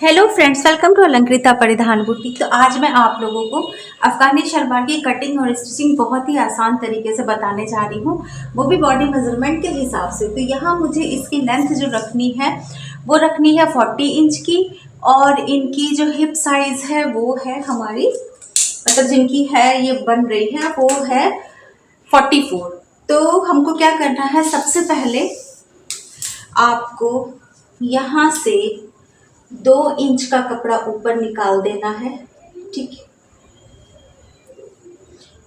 Hello friends, welcome to Alankrita Paridhan boutique. तो आज मैं आप लोगों को अफगानी शलवार की कटिंग और स्टिचिंग बहुत ही आसान तरीके से बताने जा रही हूँ, वो भी बॉडी मेजरमेंट के हिसाब से। तो यहाँ मुझे इसकी लेंथ जो रखनी है वो रखनी है 40 इंच की, और इनकी जो हिप साइज है वो है हमारी, मतलब जिनकी है ये बन रही है वो है 44। तो हमको क्या करना है, सबसे पहले आपको यहाँ से 2 इंच का कपड़ा ऊपर निकाल देना है। ठीक है,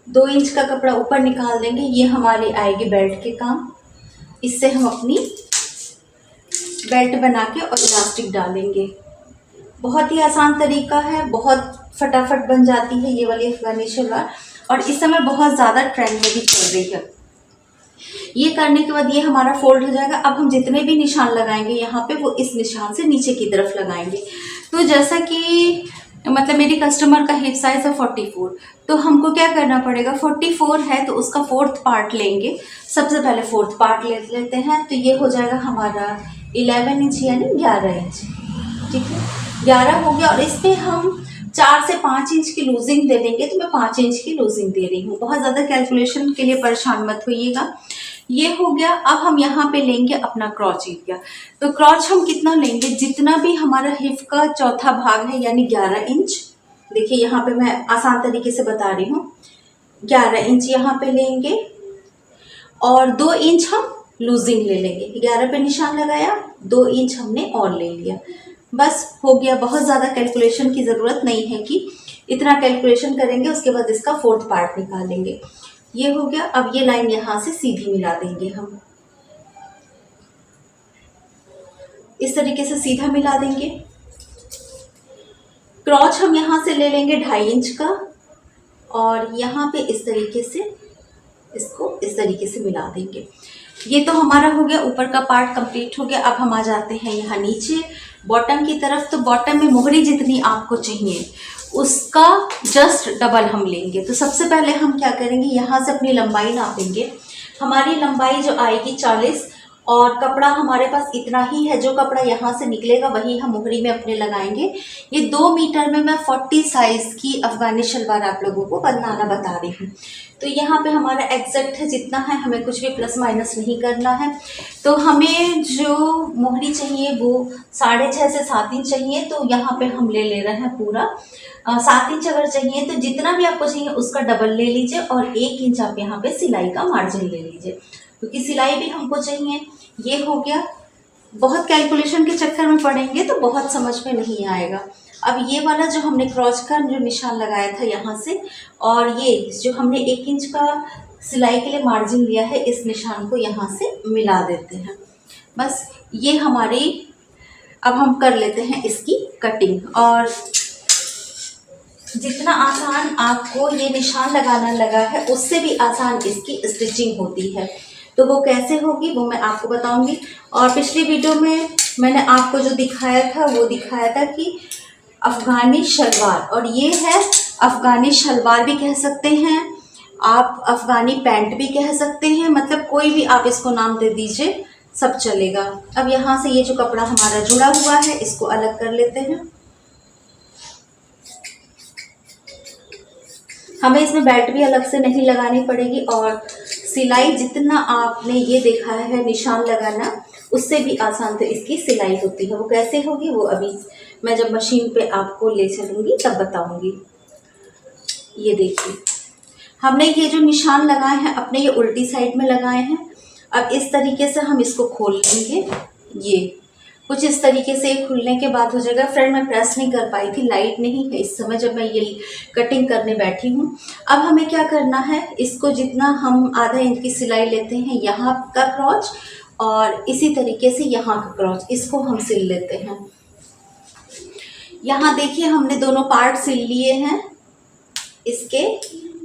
2 इंच का कपड़ा ऊपर निकाल देंगे। ये हमारी आएगी बेल्ट के काम। इससे हम अपनी बेल्ट बना के और इलास्टिक डालेंगे। बहुत ही आसान तरीका है, बहुत फटाफट बन जाती है ये वाली अफगानी शलवार, और इस समय बहुत ज़्यादा ट्रेंड में भी चल रही है। ये करने के बाद ये हमारा फोल्ड हो जाएगा। अब हम जितने भी निशान लगाएंगे यहाँ पे वो इस निशान से नीचे की तरफ लगाएंगे। तो जैसा कि मतलब मेरी कस्टमर का हिप साइज है 44, तो हमको क्या करना पड़ेगा, 44 है तो उसका 4th पार्ट लेंगे। सबसे पहले 4th पार्ट ले लेते हैं। तो ये हो जाएगा हमारा 11 इंच यानी 11 इंच। ठीक है, 11 हो गया। और इस पर हम 4 से 5 इंच की लूजिंग दे देंगे। तो मैं 5 इंच की लूजिंग दे रही हूँ, बहुत ज़्यादा कैलकुलेशन के लिए परेशान मत होइएगा। ये हो गया। अब हम यहाँ पे लेंगे अपना क्रॉच एरिया। तो क्रॉच हम कितना लेंगे, जितना भी हमारा हिप का चौथा भाग है यानी 11 इंच। देखिए यहाँ पे मैं आसान तरीके से बता रही हूँ, 11 इंच यहाँ पे लेंगे और 2 इंच हम लूजिंग ले लेंगे। 11 पे निशान लगाया, 2 इंच हमने और ले लिया, बस हो गया। बहुत ज़्यादा कैलकुलेशन की ज़रूरत नहीं है कि इतना कैलकुलेशन करेंगे। उसके बाद इसका 4th पार्ट निकालेंगे। ये हो गया। अब ये लाइन यहाँ से सीधी मिला देंगे हम, इस तरीके से सीधा मिला देंगे। क्रॉच हम यहाँ से ले लेंगे 2.5 इंच का, और यहाँ पे इस तरीके से इसको इस तरीके से मिला देंगे। ये तो हमारा हो गया, ऊपर का पार्ट कंप्लीट हो गया। अब हम आ जाते हैं यहाँ नीचे बॉटम की तरफ। तो बॉटम में मोहरी जितनी आपको चाहिए उसका जस्ट डबल हम लेंगे। तो सबसे पहले हम क्या करेंगे, यहाँ से अपनी लंबाई नापेंगे। हमारी लंबाई जो आएगी 40, और कपड़ा हमारे पास इतना ही है। जो कपड़ा यहाँ से निकलेगा वही हम मोहरी में अपने लगाएंगे। ये 2 मीटर में मैं 40 साइज की अफगानी शलवार आप लोगों को बनाना बता रही हूँ। तो यहाँ पे हमारा एग्जैक्ट है जितना है, हमें कुछ भी प्लस माइनस नहीं करना है। तो हमें जो मोहरी चाहिए वो 6.5 से 7 इंच चाहिए। तो यहाँ पे हम ले रहे हैं पूरा 7 इंच। अगर चाहिए तो जितना भी आपको चाहिए उसका डबल ले लीजिए, और 1 इंच आप यहाँ पे सिलाई का मार्जिन ले लीजिए, क्योंकि सिलाई भी हमको चाहिए। ये हो गया। बहुत कैलकुलेशन के चक्कर में पड़ेंगे तो बहुत समझ में नहीं आएगा। अब ये वाला जो हमने क्रॉच का जो निशान लगाया था यहाँ से, और ये जो हमने 1 इंच का सिलाई के लिए मार्जिन लिया है, इस निशान को यहाँ से मिला देते हैं। बस ये हमारी, अब हम कर लेते हैं इसकी कटिंग। और जितना आसान आपको ये निशान लगाना लगा है उससे भी आसान इसकी स्टिचिंग होती है। तो वो कैसे होगी वो मैं आपको बताऊंगी। और पिछली वीडियो में मैंने आपको जो दिखाया था वो दिखाया था कि अफगानी शलवार, और ये है अफगानी शलवार भी कह सकते हैं आप, अफगानी पैंट भी कह सकते हैं, मतलब कोई भी आप इसको नाम दे दीजिए, सब चलेगा। अब यहाँ से ये जो कपड़ा हमारा जुड़ा हुआ है इसको अलग कर लेते हैं। हमें इसमें बेल्ट भी अलग से नहीं लगानी पड़ेगी, और सिलाई जितना आपने ये देखा है निशान लगाना, उससे भी आसान तो इसकी सिलाई होती है। वो कैसे होगी वो अभी मैं जब मशीन पे आपको ले चलूँगी तब बताऊँगी। ये देखिए हमने ये जो निशान लगाए हैं अपने ये उल्टी साइड में लगाए हैं। अब इस तरीके से हम इसको खोल लेंगे। ये कुछ इस तरीके से खुलने के बाद हो जाएगा। फ्रेंड मैं प्रेस नहीं कर पाई थी, लाइट नहीं है इस समय जब मैं ये कटिंग करने बैठी हूँ। अब हमें क्या करना है, इसको जितना हम आधा इंच की सिलाई लेते हैं यहाँ का क्रॉच, और इसी तरीके से यहाँ का क्रॉच, इसको हम सिल लेते हैं। यहाँ देखिए हमने दोनों पार्ट सिल लिए हैं। इसके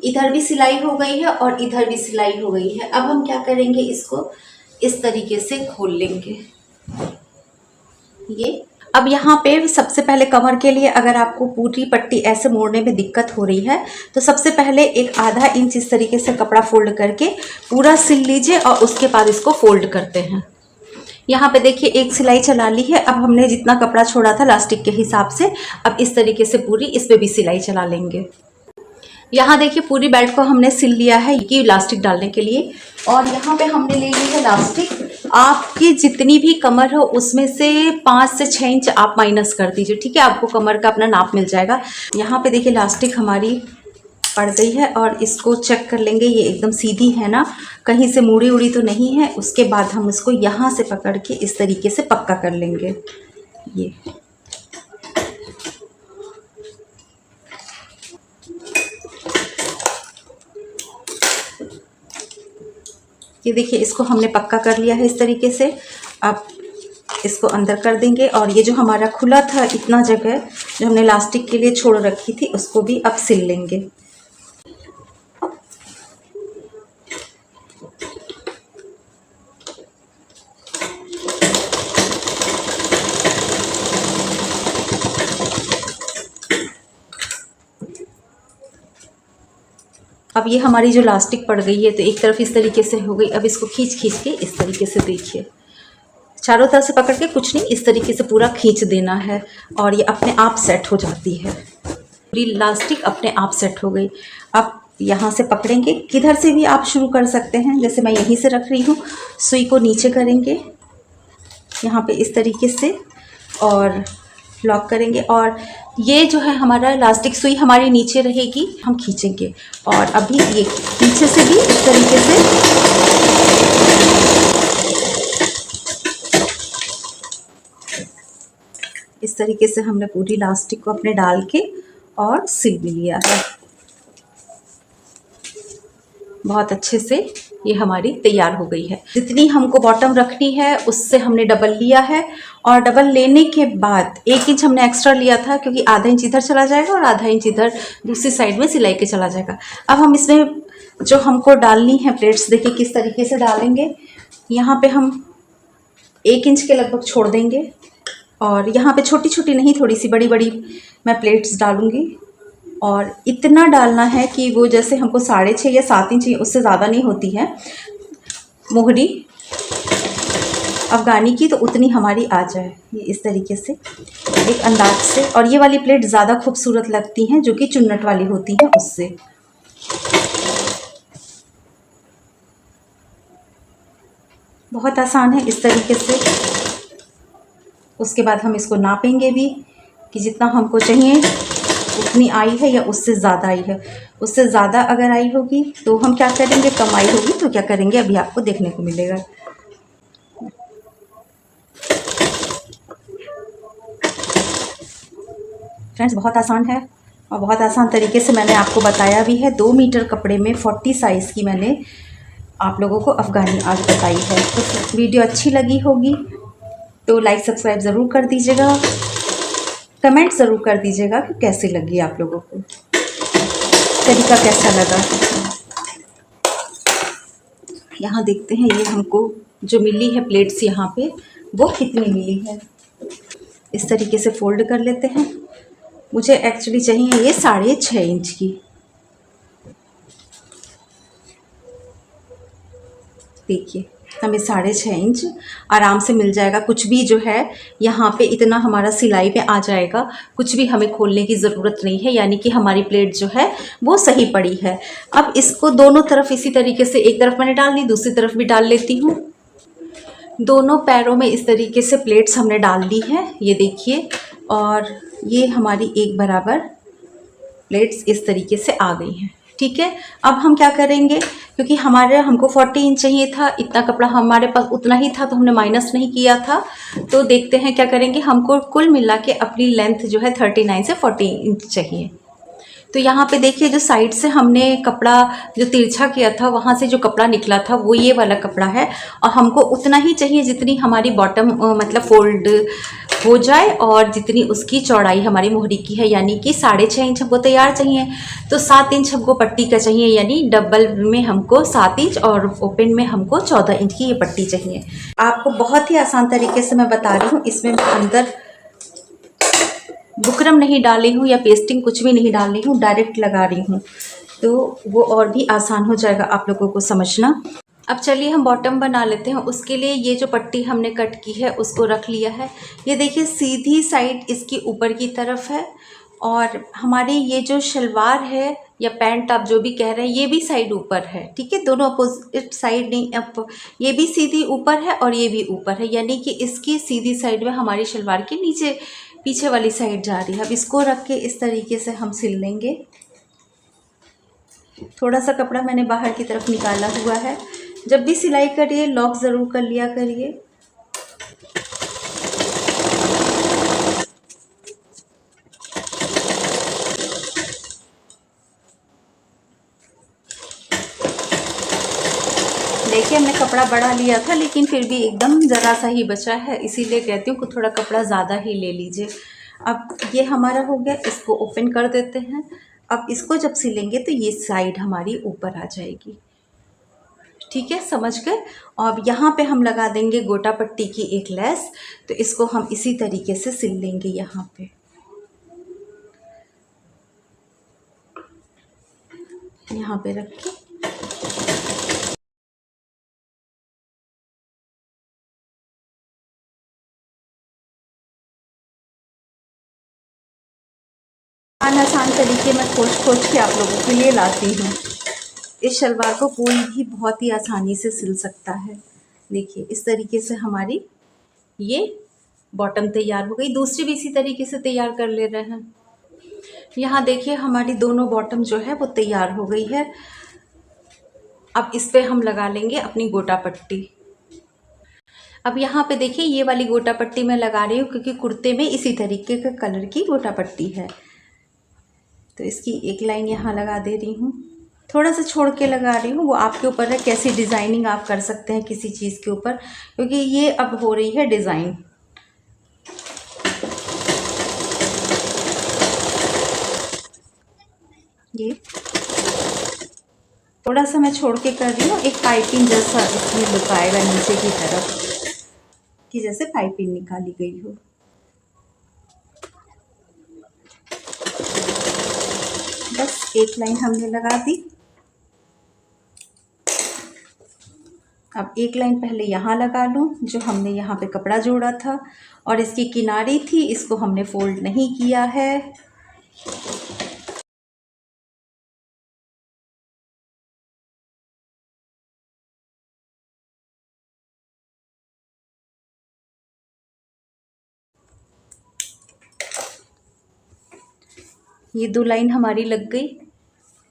इधर भी सिलाई हो गई है और इधर भी सिलाई हो गई है। अब हम क्या करेंगे, इसको इस तरीके से खोल लेंगे। ये अब यहाँ पे सबसे पहले कमर के लिए अगर आपको पूरी पट्टी ऐसे मोड़ने में दिक्कत हो रही है तो सबसे पहले एक आधा इंच इस तरीके से कपड़ा फोल्ड करके पूरा सिल लीजिए, और उसके बाद इसको फोल्ड करते हैं। यहाँ पे देखिए एक सिलाई चला ली है। अब हमने जितना कपड़ा छोड़ा था लास्टिक के हिसाब से, अब इस तरीके से पूरी इस पे भी सिलाई चला लेंगे। यहाँ देखिए पूरी बेल्ट को हमने सिल लिया है कि इलास्टिक डालने के लिए। और यहाँ पे हमने ले ली है इलास्टिक। आपकी जितनी भी कमर हो उसमें से 5 से 6 इंच आप माइनस कर दीजिए, ठीक है। आपको कमर का अपना नाप मिल जाएगा। यहाँ पे देखिए इलास्टिक हमारी पड़ गई है और इसको चेक कर लेंगे, ये एकदम सीधी है ना, कहीं से मुड़ी उड़ी तो नहीं है। उसके बाद हम इसको यहाँ से पकड़ के इस तरीके से पक्का कर लेंगे। ये देखिए इसको हमने पक्का कर लिया है इस तरीके से। अब इसको अंदर कर देंगे और ये जो हमारा खुला था इतना जगह जो हमने इलास्टिक के लिए छोड़ रखी थी उसको भी अब सिल लेंगे। अब ये हमारी जो इलास्टिक पड़ गई है तो एक तरफ इस तरीके से हो गई। अब इसको खींच खींच के इस तरीके से देखिए, चारों तरफ से पकड़ के कुछ नहीं, इस तरीके से पूरा खींच देना है और ये अपने आप सेट हो जाती है। पूरी इलास्टिक अपने आप सेट हो गई। अब यहाँ से पकड़ेंगे, किधर से भी आप शुरू कर सकते हैं, जैसे मैं यहीं से रख रही हूँ। सुई को नीचे करेंगे यहाँ पे इस तरीके से और लॉक करेंगे और ये जो है हमारा इलास्टिक सुई हमारी नीचे रहेगी, हम खींचेंगे। और अभी ये पीछे से भी इस तरीके से हमने पूरी इलास्टिक को अपने डाल के और सिल भी लिया है। बहुत अच्छे से ये हमारी तैयार हो गई है। जितनी हमको बॉटम रखनी है उससे हमने डबल लिया है और डबल लेने के बाद 1 इंच हमने एक्स्ट्रा लिया था क्योंकि आधा इंच इधर चला जाएगा और आधा इंच इधर दूसरी साइड में सिलाई के चला जाएगा। अब हम इसमें जो हमको डालनी है प्लेट्स देखिए किस तरीके से डालेंगे। यहाँ पे हम 1 इंच के लगभग छोड़ देंगे और यहाँ पे छोटी छोटी नहीं, थोड़ी सी बड़ी बड़ी मैं प्लेट्स डालूँगी। और इतना डालना है कि वो जैसे हमको 6.5 या 7 इंच, उससे ज़्यादा नहीं होती है मोहरी अफ़गानी की, तो उतनी हमारी आ जाए ये इस तरीके से एक अंदाज से। और ये वाली प्लेट ज़्यादा खूबसूरत लगती हैं जो कि चुन्नट वाली होती है उससे। बहुत आसान है इस तरीके से। उसके बाद हम इसको नापेंगे भी कि जितना हमको चाहिए उतनी आई है या उससे ज़्यादा आई है। उससे ज़्यादा अगर आई होगी तो हम क्या करेंगे, कम आई होगी तो क्या करेंगे अभी आपको देखने को मिलेगा। फ्रेंड्स बहुत आसान है और बहुत आसान तरीके से मैंने आपको बताया भी है। 2 मीटर कपड़े में 40 साइज़ की मैंने आप लोगों को अफ़गानी आज बताई है। तो वीडियो अच्छी लगी होगी तो लाइक सब्सक्राइब ज़रूर कर दीजिएगा, कमेंट ज़रूर कर दीजिएगा कि कैसी लगी आप लोगों को, तरीका कैसा लगा। यहाँ देखते हैं ये हमको जो मिली है प्लेट्स यहाँ पे वो कितनी मिली है। इस तरीके से फोल्ड कर लेते हैं। मुझे एक्चुअली चाहिए ये 6.5 इंच की। देखिए हमें 6.5 इंच आराम से मिल जाएगा। कुछ भी जो है यहाँ पे इतना हमारा सिलाई पे आ जाएगा, कुछ भी हमें खोलने की ज़रूरत नहीं है, यानी कि हमारी प्लेट जो है वो सही पड़ी है। अब इसको दोनों तरफ इसी तरीके से, एक तरफ मैंने डाल दी, दूसरी तरफ भी डाल लेती हूँ। दोनों पैरों में इस तरीके से प्लेट्स हमने डाल दी है, ये देखिए। और ये हमारी एक बराबर प्लेट्स इस तरीके से आ गई हैं, ठीक है। अब हम क्या करेंगे, क्योंकि हमको 40 इंच चाहिए था, इतना कपड़ा हमारे पास उतना ही था तो हमने माइनस नहीं किया था। तो देखते हैं क्या करेंगे। हमको कुल मिला के अपनी लेंथ जो है 39 से 40 इंच चाहिए। तो यहाँ पे देखिए जो साइड से हमने कपड़ा जो तिरछा किया था वहाँ से जो कपड़ा निकला था वो ये वाला कपड़ा है और हमको उतना ही चाहिए जितनी हमारी बॉटम मतलब फोल्ड हो जाए और जितनी उसकी चौड़ाई हमारी मोहरी की है, यानी कि 6.5 इंच हमको तैयार चाहिए। तो 7 इंच हमको पट्टी का चाहिए, यानी डबल में हमको 7 इंच और ओपन में हमको 14 इंच की ये पट्टी चाहिए। आपको बहुत ही आसान तरीके से मैं बता रही हूँ। इसमें अंदर बुकरम नहीं डाली हूँ या पेस्टिंग कुछ भी नहीं डाल रही हूँ, डायरेक्ट लगा रही हूँ, तो वो और भी आसान हो जाएगा आप लोगों को समझना। अब चलिए हम बॉटम बना लेते हैं। उसके लिए ये जो पट्टी हमने कट की है उसको रख लिया है। ये देखिए सीधी साइड इसकी ऊपर की तरफ है और हमारी ये जो शलवार है या पैंट आप जो भी कह रहे हैं ये भी साइड ऊपर है। ठीक है, दोनों अपोजिट साइड नहीं, अब ये भी सीधी ऊपर है और ये भी ऊपर है, यानी कि इसकी सीधी साइड में हमारी शलवार के नीचे पीछे वाली साइड जा रही है। अब इसको रख के इस तरीके से हम सिल लेंगे। थोड़ा सा कपड़ा मैंने बाहर की तरफ निकाला हुआ है। जब भी सिलाई करिए लॉक ज़रूर कर लिया करिए। देखिए हमने कपड़ा बढ़ा लिया था लेकिन फिर भी एकदम ज़रा सा ही बचा है, इसीलिए कहती हूँ कि थोड़ा कपड़ा ज़्यादा ही ले लीजिए। अब ये हमारा हो गया, इसको ओपन कर देते हैं। अब इसको जब सिलेंगे तो ये साइड हमारी ऊपर आ जाएगी। ठीक है, समझ गए। अब यहाँ पे हम लगा देंगे गोटा पट्टी की एक लेस, तो इसको हम इसी तरीके से सिल लेंगे। यहाँ पे रख के आसान तरीके में खोज के आप लोगों के लिए लाती हूँ। इस शलवार को कोई भी बहुत ही आसानी से सिल सकता है। देखिए इस तरीके से हमारी ये बॉटम तैयार हो गई। दूसरी भी इसी तरीके से तैयार कर ले रहे हैं। यहाँ देखिए हमारी दोनों बॉटम जो है वो तैयार हो गई है। अब इस पे हम लगा लेंगे अपनी गोटा पट्टी। अब यहाँ पे देखिए ये वाली गोटा पट्टी मैं लगा रही हूँ क्योंकि कुर्ते में इसी तरीके के कलर की गोटा पट्टी है। तो इसकी एक लाइन यहाँ लगा दे रही हूँ, थोड़ा सा छोड़ के लगा रही हूँ। वो आपके ऊपर है कैसी डिज़ाइनिंग आप कर सकते हैं किसी चीज़ के ऊपर, क्योंकि ये अब हो रही है डिज़ाइन। ये थोड़ा सा मैं छोड़ के कर रही हूँ, एक पाइपिंग जैसा इसमें लुक आएगा नीचे की तरफ कि जैसे पाइपिंग निकाली गई हो। बस एक लाइन हमने लगा दी। अब एक लाइन पहले यहाँ लगा लूँ जो हमने यहाँ पे कपड़ा जोड़ा था, और इसकी किनारी थी इसको हमने फोल्ड नहीं किया है। ये दो लाइन हमारी लग गई,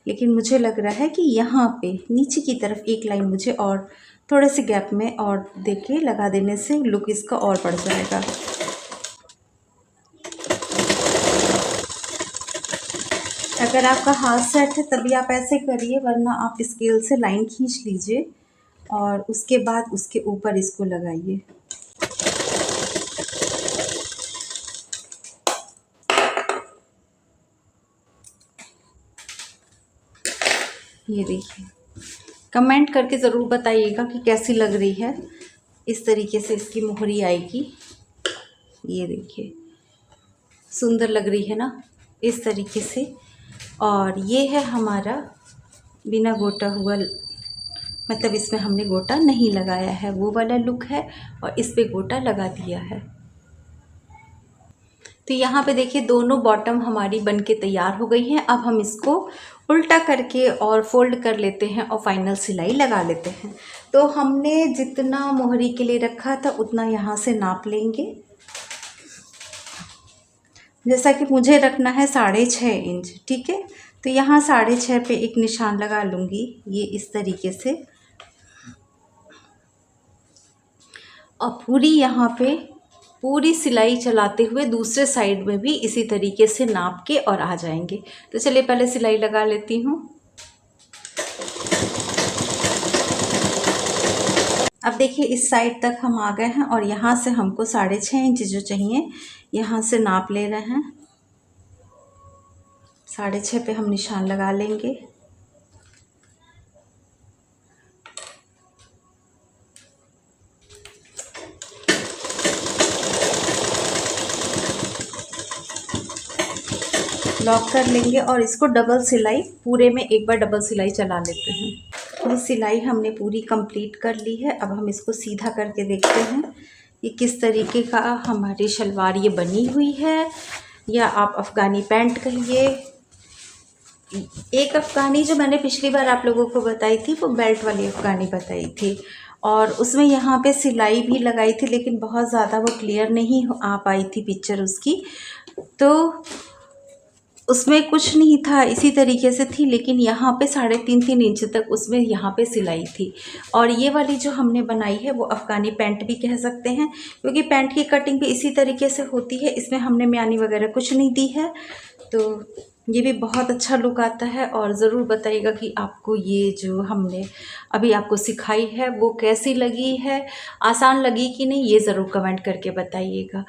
लेकिन मुझे लग रहा है कि यहाँ पे नीचे की तरफ एक लाइन मुझे और थोड़े से गैप में और देके लगा देने से लुक इसका और बढ़ जाएगा। अगर आपका हाथ सेट है तभी आप ऐसे करिए, वरना आप स्केल से लाइन खींच लीजिए और उसके बाद उसके ऊपर इसको लगाइए। ये देखिए, कमेंट करके ज़रूर बताइएगा कि कैसी लग रही है। इस तरीके से इसकी मोहरी आएगी। ये देखिए सुंदर लग रही है ना, इस तरीके से। और ये है हमारा बिना गोटा हुआ, मतलब इसमें हमने गोटा नहीं लगाया है, वो वाला लुक है, और इस पे गोटा लगा दिया है। तो यहाँ पे देखिए दोनों बॉटम हमारी बनके तैयार हो गई हैं। अब हम इसको उल्टा करके और फोल्ड कर लेते हैं और फाइनल सिलाई लगा लेते हैं। तो हमने जितना मोहरी के लिए रखा था उतना यहाँ से नाप लेंगे। जैसा कि मुझे रखना है 6.5 इंच, ठीक है। तो यहाँ 6.5 पे एक निशान लगा लूँगी, ये इस तरीके से। और पूरी यहाँ पे पूरी सिलाई चलाते हुए दूसरे साइड में भी इसी तरीके से नाप के और आ जाएंगे। तो चलिए पहले सिलाई लगा लेती हूँ। अब देखिए इस साइड तक हम आ गए हैं और यहाँ से हमको 6.5 इंच जो चाहिए यहाँ से नाप ले रहे हैं। 6.5 पे हम निशान लगा लेंगे। लॉक कर लेंगे और इसको डबल सिलाई, पूरे में एक बार डबल सिलाई चला लेते हैं। ये सिलाई हमने पूरी कंप्लीट कर ली है। अब हम इसको सीधा करके देखते हैं ये किस तरीके का हमारी शलवार ये बनी हुई है, या आप अफ़गानी पैंट कहिए। एक अफ़गानी जो मैंने पिछली बार आप लोगों को बताई थी वो बेल्ट वाली अफ़गानी बताई थी, और उसमें यहाँ पे सिलाई भी लगाई थी, लेकिन बहुत ज़्यादा वो क्लियर नहीं आ पाई थी पिक्चर उसकी, तो उसमें कुछ नहीं था, इसी तरीके से थी। लेकिन यहाँ पे 3.5 इंच तक उसमें यहाँ पे सिलाई थी। और ये वाली जो हमने बनाई है वो अफ़गानी पैंट भी कह सकते हैं, क्योंकि पैंट की कटिंग भी इसी तरीके से होती है। इसमें हमने म्यानी वगैरह कुछ नहीं दी है। तो ये भी बहुत अच्छा लुक आता है। और ज़रूर बताइएगा कि आपको ये जो हमने अभी आपको सिखाई है वो कैसी लगी है, आसान लगी कि नहीं, ये ज़रूर कमेंट करके बताइएगा।